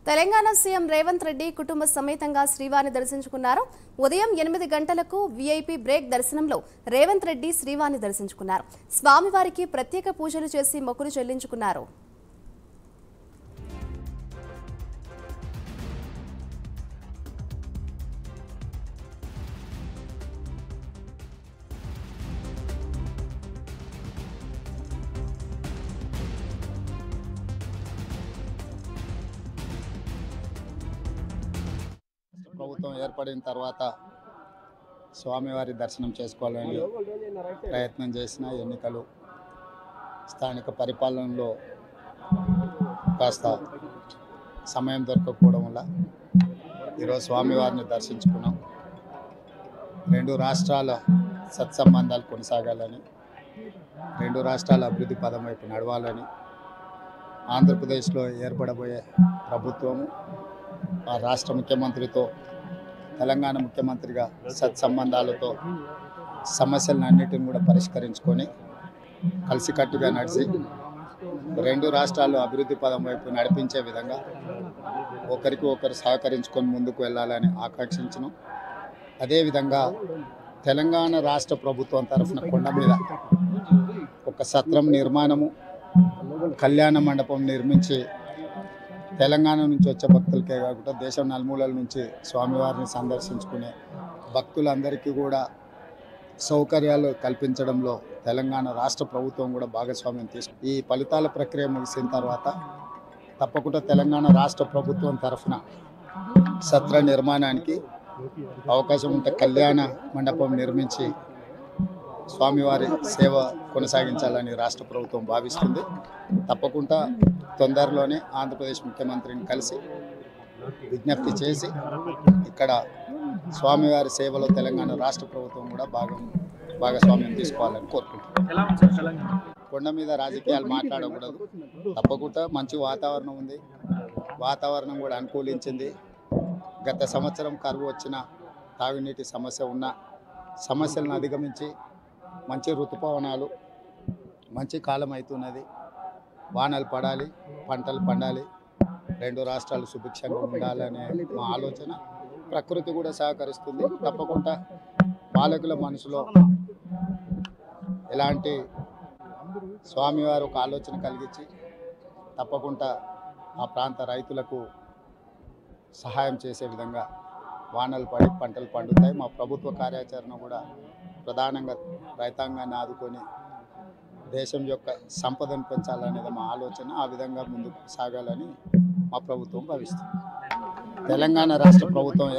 Telangana CM Revanth Reddy కుటుంబ సమేతంగా శ్రీవారిని దర్శించుకున్నారు. ఉదయం 8 గంటలకు వీఐపీ బ్రేక్ దర్శనంలో రేవంత్ రెడ్డి శ్రీవారిని దర్శించుకున్నారు. స్వామివారికి ప్రత్యేక పూజలు చేసి మొక్కులు చెల్లించుకున్నారు. ప్రభుత్వం ఏర్పడిన తర్వాత స్వామివారి దర్శనం చేసుకోవాలని ప్రయత్నం చేసిన ఎన్నికలు స్థానిక పరిపాలనలో కాస్త సమయం దొరకకపోవడం వల్ల ఈరోజు స్వామివారిని దర్శించుకున్నాం. రెండు రాష్ట్రాల సత్సంబంధాలు కొనసాగాలని, రెండు రాష్ట్రాల అభివృద్ధి పదం వైపు నడవాలని, ఆంధ్రప్రదేశ్లో ఏర్పడబోయే ప్రభుత్వము ఆ రాష్ట్ర ముఖ్యమంత్రితో తెలంగాణ ముఖ్యమంత్రిగా సత్సంబంధాలతో సమస్యలన్నిటిని కూడా పరిష్కరించుకొని కలిసికట్టుగా నడిచి రెండు రాష్ట్రాలు అభివృద్ధి పదం వైపు నడిపించే విధంగా ఒకరికి ఒకరు సహకరించుకొని ముందుకు వెళ్ళాలని ఆకాంక్షించను. అదేవిధంగా తెలంగాణ రాష్ట్ర ప్రభుత్వం తరఫున కొండ మీద ఒక సత్రం నిర్మాణము, కళ్యాణ మండపం నిర్మించి తెలంగాణ నుంచి వచ్చే భక్తులకే కాకుండా దేశం నలుమూలల నుంచి స్వామివారిని సందర్శించుకునే భక్తులందరికీ కూడా సౌకర్యాలు కల్పించడంలో తెలంగాణ రాష్ట్ర ప్రభుత్వం కూడా భాగస్వామ్యం ఈ ఫలితాల ప్రక్రియ ముగిసిన తర్వాత తప్పకుండా తెలంగాణ రాష్ట్ర ప్రభుత్వం తరఫున సత్ర నిర్మాణానికి అవకాశం ఉంటే కళ్యాణ మండపం నిర్మించి స్వామివారి సేవ కొనసాగించాలని రాష్ట్ర ప్రభుత్వం భావిస్తుంది. తప్పకుండా తొందరలోనే ఆంధ్రప్రదేశ్ ముఖ్యమంత్రిని కలిసి విజ్ఞప్తి చేసి ఇక్కడ స్వామివారి సేవలో తెలంగాణ రాష్ట్ర ప్రభుత్వం కూడా భాగస్వామ్యం తీసుకోవాలని కోరుకుంటున్నాం. కొండ మీద రాజకీయాలు మాట్లాడకూడదు. తప్పకుండా మంచి వాతావరణం ఉంది, వాతావరణం కూడా అనుకూలించింది. గత సంవత్సరం కరువు వచ్చిన, తాగునీటి సమస్య ఉన్న సమస్యలను అధిగమించి మంచి ఋతుపవనాలు, మంచి కాలం అవుతున్నది. వానలు పడాలి, పంటలు పండాలి, రెండు రాష్ట్రాలు సుభిక్షంగా ఉండాలనే మా ఆలోచన. ప్రకృతి కూడా సహకరిస్తుంది. తప్పకుండా పాలకుల మనసులో ఎలాంటి స్వామివారు ఒక ఆలోచన కలిగించి తప్పకుండా ఆ ప్రాంత రైతులకు సహాయం చేసే విధంగా వానలు పడి పంటలు పండుతాయి. మా ప్రభుత్వ కార్యాచరణ కూడా ప్రధానంగా రైతాంగాన్ని ఆదుకొని దేశం యొక్క సంపదను పెంచాలనేది మా ఆలోచన. ఆ విధంగా ముందుకు సాగాలని మా ప్రభుత్వం భావిస్తుంది. తెలంగాణ రాష్ట్ర ప్రభుత్వం